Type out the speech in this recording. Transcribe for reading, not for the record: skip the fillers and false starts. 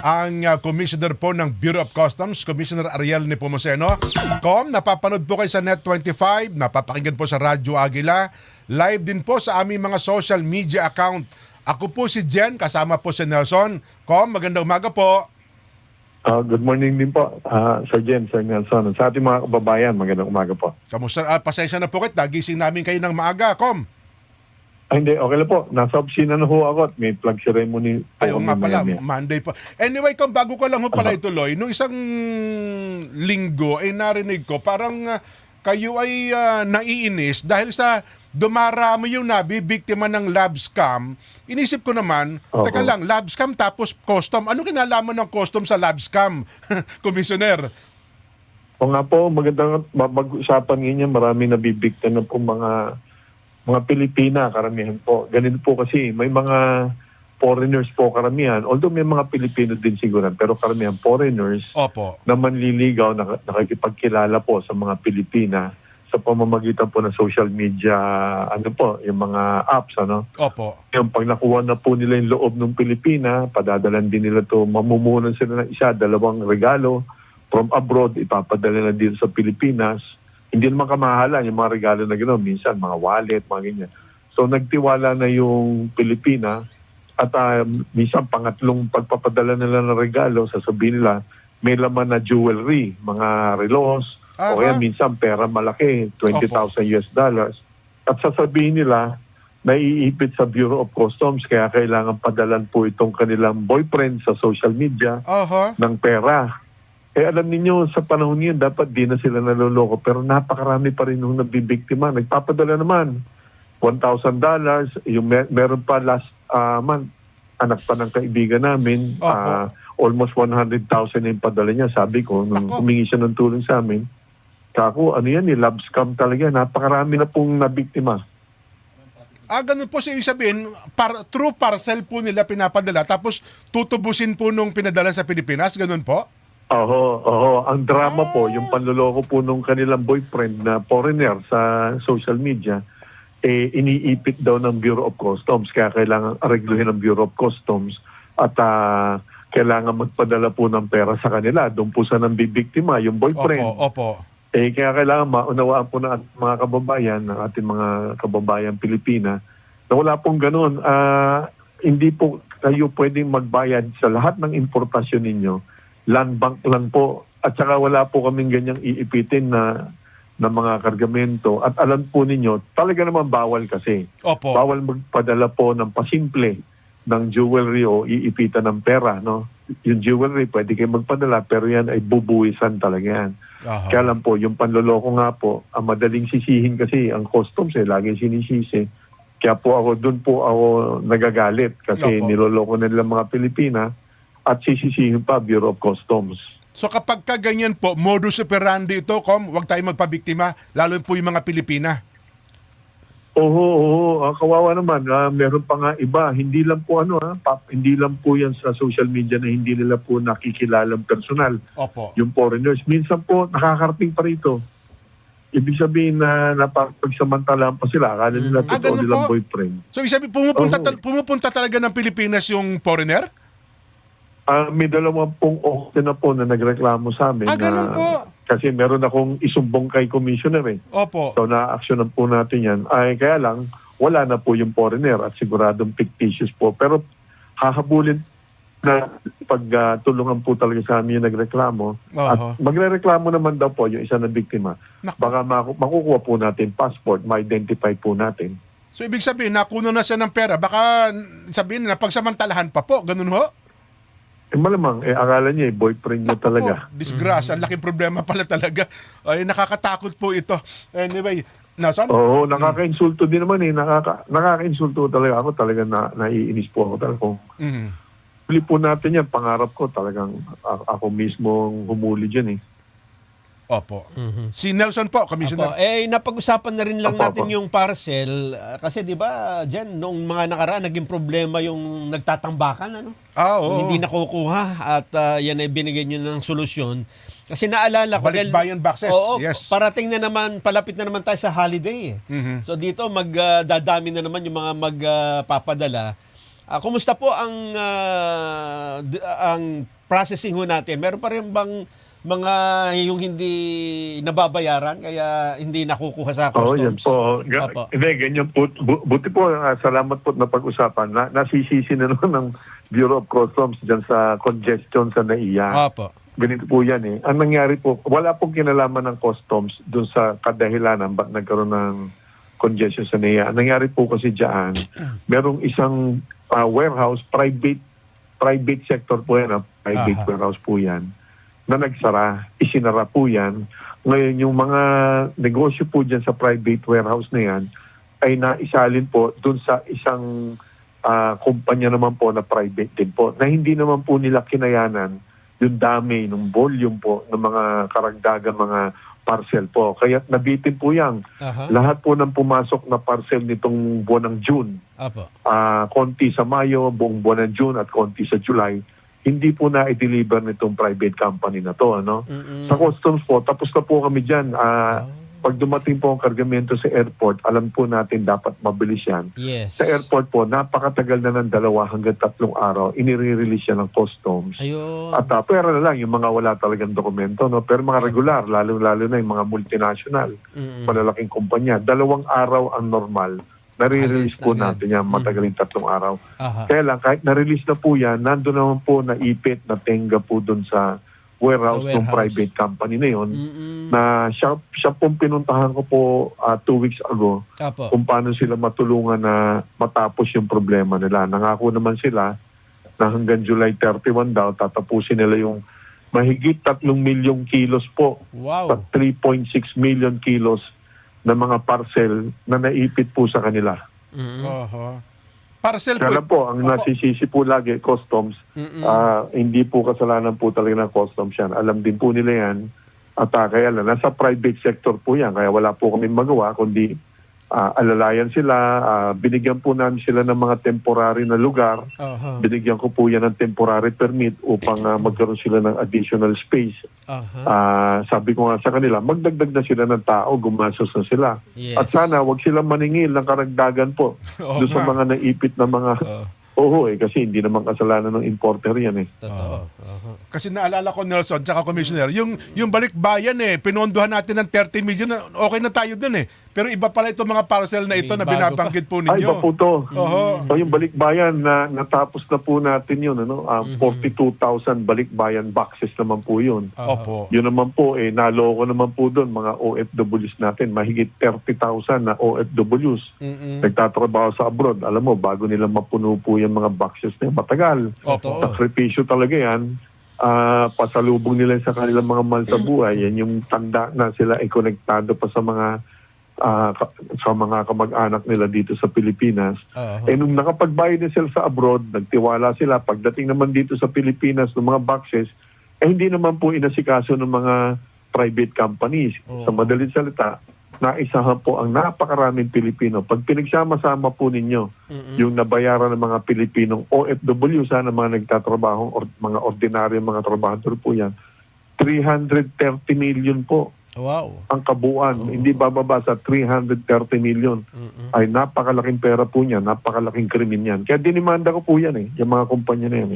ang Commissioner po ng Bureau of Customs, Commissioner Ariel Nepomuceno. Napapanood po kayo sa Net25, napapakinggan po sa Radyo Agila, live din po sa aming mga social media account. Ako po si Jen, kasama po si Nelson. Magandang umaga po. Good morning din po, Sir Jen, Sir Nelson. Sa ating mga kababayan, magandang umaga po. Kamusta? Pasensya na po kayo, nagising namin kayo ng maaga. Hindi, okay lang po. Nasa opisina na ho ako at may flag ceremony. Ayaw nga pala, Monday pa. Anyway, bago ko lang ho pala ituloy, nung isang linggo ay narinig ko, parang kayo ay naiinis dahil sa dumarami yung nabibiktima ng lab scam. Inisip ko naman, teka lang, lab scam tapos custom. Ano kinalaman ng custom sa lab scam, Commissioner? O nga po, magandang mag-usapan ngayon. Marami nabibiktima na po mga Pilipina, karamihan po. Ganito po kasi, may mga foreigners po karamihan. Although may mga Pilipino din siguro, pero karamihan foreigners na manliligaw, nakikipagkilala po sa mga Pilipina sa pamamagitan po ng social media, yung mga apps, Yung pag nakuha na po nila yung loob ng Pilipina, padadalan din nila to, mamumunan sila ng isa, dalawang regalo from abroad, ipapadala na dito sa Pilipinas. Hindi naman kamahalan yung mga regalo na gano'n. Minsan, mga wallet, mga ganyan. So, nagtiwala na yung Pilipina at minsan, pangatlong pagpapadala nila ng regalo, sasabihin nila, may laman na jewelry, mga relos, o kaya minsan pera malaki, $20,000. At sasabihin nila, naiipit sa Bureau of Customs, kaya kailangan padalan po itong kanilang boyfriend sa social media ng pera. Alam ninyo, sa panahon niyan, dapat di na sila naloloko. Pero napakarami pa rin nung nabibiktima. Nagpapadala naman, $1,000. Yung meron pa last month, anak pa ng kaibigan namin, almost 100,000 na yung padala niya. Sabi ko, nung humingi siya ng tulong sa amin, kako, ano yan, love scam talaga. Napakarami na pong nabiktima. Ganun po ibig sabihin, true parcel po nila pinapadala, tapos tutubusin po nung pinadala sa Pilipinas, ganun po? Oo. Ang drama po, yung panloloko po nung kanilang boyfriend na foreigner sa social media, iniipit daw ng Bureau of Customs. Kaya kailangan aregluhin ng Bureau of Customs at kailangan magpadala po ng pera sa kanila. Doon po sa nang bibiktima, yung boyfriend. Opo. Kaya kailangan maunawaan po ng mga kababayan, ng ating mga kababayan Pilipina, na wala pong ganun. Hindi po kayo pwedeng magbayad sa lahat ng importasyon ninyo. Land bank lang po. At saka wala po kaming ganyang iipitin na mga kargamento. At alam po ninyo, talaga naman bawal kasi. Bawal magpadala po ng pasimple ng jewelry o iipitan ng pera. Yung jewelry, pwede kayo magpadala, pero yan ay bubuwisan talaga yan. Kaya lang po, yung panloloko nga po, ang madaling sisihin kasi ang customs laging sinisisi. Kaya po doon po ako nagagalit kasi niloloko nila mga Pilipina at sisisihin pa Bureau of Customs. So kapag ganyan po, modus operandi ito, huwag tayong magpabiktima, lalo po yung mga Pilipina. Oo. Kawawa naman. Meron pa nga iba. Hindi lang po hindi lang po yan sa social media na hindi nila po nakikilalang personal. Yung foreigners. Minsan po nakakarating pa rito. Ibig sabihin na napagsamantalaan pa sila. Akala nila totoo nilang boyfriend. So ibig sabihin, pumupunta talaga ng Pilipinas yung foreigner? May 20 office na po na nagreklamo sa amin. Ganun po. Kasi meron akong isumbong kay Commissioner So na-actionan po natin yan. Kaya lang, wala na po yung foreigner at siguradong fictitious po. Pero hahabulin na pagtulungan po talaga sa amin yung nagreklamo. At magre-reklamo naman daw po yung isa na biktima. Baka makukuha po natin passport, ma-identify po natin. So ibig sabihin, nakuno na siya ng pera. Baka sabihin na pagsamantalahan pa po. Ganun ho? Malamang, akala niya, boyfriend niya talaga. Disgrasya, ang laking problema pala talaga. Ay, nakakatakot po ito. Anyway, Nelson? Oo, nakaka-insulto din naman nakaka-insulto talaga ako. Talaga naiinis po ako talaga. Huli po natin yan, pangarap ko talagang ako mismo humuli dyan Si Nelson po, Commissioner. Napag-usapan na rin lang natin yung parcel. Kasi di ba, Jen, noong mga nakaraan, naging problema yung nagtatangbakan, Hindi nakukuha at yan ay binigay nyo ng solusyon. Kasi naalala ko, Balikbayan boxes. Yes. Parating na naman, palapit na naman tayo sa holiday. So dito, magdadami na naman yung mga magpapadala. Kumusta po ang processing ho natin? Meron pa rin bang mga yung hindi nababayaran kaya hindi nakukuha sa Yan customs? po. Opo. Hindi, ganyan po. Buti po, salamat po na pag-usapan. Nasisisi na naman ng Bureau of Customs dyan sa congestion sa NAIA. Opo. Ganito po yan eh. Ang nangyari po, wala pong kinalaman ng customs dun sa kadahilanan ba't nagkaroon ng congestion sa NAIA. Ang nangyari po kasi dyan, merong isang warehouse, private sector po yan, private warehouse po yan, na nagsara, isinara po yan. Ngayon, yung mga negosyo po dyan sa private warehouse na yan ay naisalin po dun sa isang kumpanya naman po na private din po, na hindi naman po nila kinayanan yung dami, ng volume po ng mga karagdagang mga parcel po. Kaya nabitin po yan. Lahat po ng pumasok na parcel nitong buwan ng June, konti sa Mayo, buong buwan ng June at konti sa July, hindi po na i-deliver nitong private company na to. Sa customs po, tapos na po kami dyan. Pag dumating po ang kargamento sa airport, alam po natin dapat mabilis yan. Yes. Sa airport po, napakatagal na ng 2 hanggang 3 araw, inire-release yan ng customs. Ayun. At pera na lang yung mga wala talagang dokumento. Pero mga regular, lalo na yung mga multinational, malalaking kumpanya, 2 araw ang normal. Nare-release po natin yan, matagaling 3 araw. Kaya lang, kahit na-release na po yan, nandun naman po naipit, na tenga po dun sa warehouse ng private company na yun, na siya pong pinuntahan ko po 2 weeks ago kung paano sila matulungan na matapos yung problema nila. Nangako naman sila na hanggang July 31 daw, tatapusin nila yung mahigit 3 milyong kilos po. Wow. 3.6 million kilos na mga parcel na naipit po sa kanila. Parcel po. Kaya po, ang nasisisi po lagi, customs, hindi po kasalanan po talaga ng customs yan. Alam din po nila yan. At kaya lang, nasa private sector po yan. Kaya wala po kami magawa, kundi alalayan sila. Binigyan po namin sila ng mga temporary na lugar. Binigyan ko po yan ng temporary permit upang magkaroon sila ng additional space. Sabi ko nga sa kanila, magdagdag na sila ng tao, gumasos na sila. Yes. At sana wag silang maningil ng karagdagan po doon sa mga naipit na mga kasi hindi naman kasalanan ng importer yan eh. Totoo. Kasi naalala ko, Nelson, tsaka Commissioner, yung balikbayan pinondohan natin ng 30 million, okay na tayo dun Pero iba pala itong mga parcel na ito na binabanggit po ninyo. Ay, iba po to. So, yung balikbayan, natapos na po natin yun. 42,000 balikbayan boxes naman po yun. Opo. Yun naman po, naloko naman po doon, mga OFWs natin. Mahigit 30,000 na OFWs. Nagtatrabaho sa abroad. Alam mo, bago nila mapuno po yung mga boxes na yun, matagal. Opo. Sakripisyo talaga yan. Pasalubong nila sa kanilang mga mahal sa buhay. Yan yung tanda na sila ay konektado pa sa mga kamag-anak nila dito sa Pilipinas. Nung nakapagbayad na sila sa abroad, nagtiwala sila. Pagdating naman dito sa Pilipinas ng mga boxes, hindi naman po inasikaso ng mga private companies. Sa madaling salita, naisahan po ang napakaraming Pilipino. Pag pinagsama-sama po ninyo yung nabayaran ng mga Pilipinong OFW, sana mga nagtatrabaho, mga ordinaryong mga trabahador po yan, 330 million po. Wow. Ang kabuuan, hindi bababa sa 330 million. Ay napakalaking pera po niyan, napakalaking krimen yan. Kaya dinimanda ko po yan yung mga kumpanya na yan